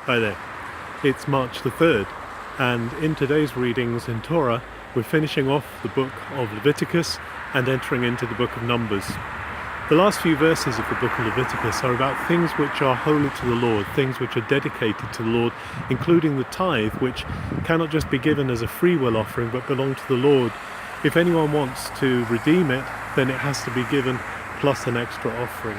Hi there. It's March the 3rd, and in today's readings in Torah, we're finishing off the book of Leviticus and entering into the book of Numbers. The last few verses of the book of Leviticus are about things which are holy to the Lord, things which are dedicated to the Lord, including the tithe, which cannot just be given as a free will offering, but belong to the Lord. If anyone wants to redeem it, then it has to be given plus an extra offering.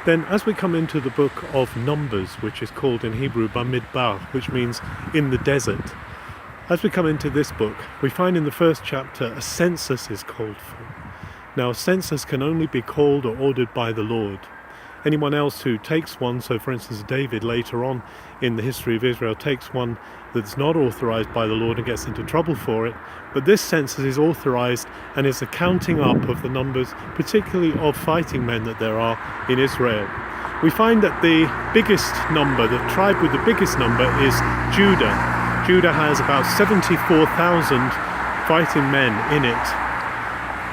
Then as we come into the book of Numbers, which is called in Hebrew Bamidbar, which means in the desert, as we come into this book, we find in the first chapter a census is called for. Now a census can only be called or ordered by the Lord. Anyone else who takes one, so for instance David later on in the history of Israel takes one that's not authorized by the Lord and gets into trouble for it, but this census is authorized and is a counting up of the numbers, particularly of fighting men that there are in Israel. We find that the biggest number, the tribe with the biggest number, is Judah. Judah has about 74,000 fighting men in it,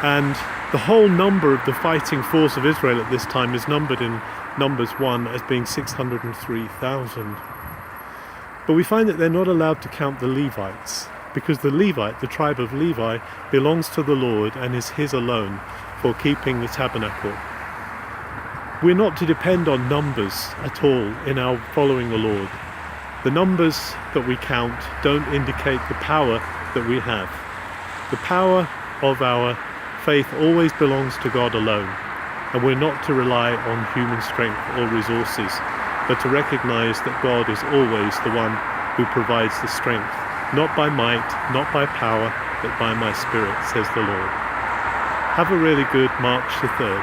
and the whole number of the fighting force of Israel at this time is numbered in Numbers 1 as being 603,000. But we find that they're not allowed to count the Levites, because the Levite, the tribe of Levi, belongs to the Lord and is his alone for keeping the tabernacle. We're not to depend on numbers at all in our following the Lord. The numbers that we count don't indicate the power that we have. The power of our faith always belongs to God alone, and we're not to rely on human strength or resources, but to recognize that God is always the one who provides the strength, not by might, not by power, but by my Spirit, says the Lord. Have a really good March the 3rd.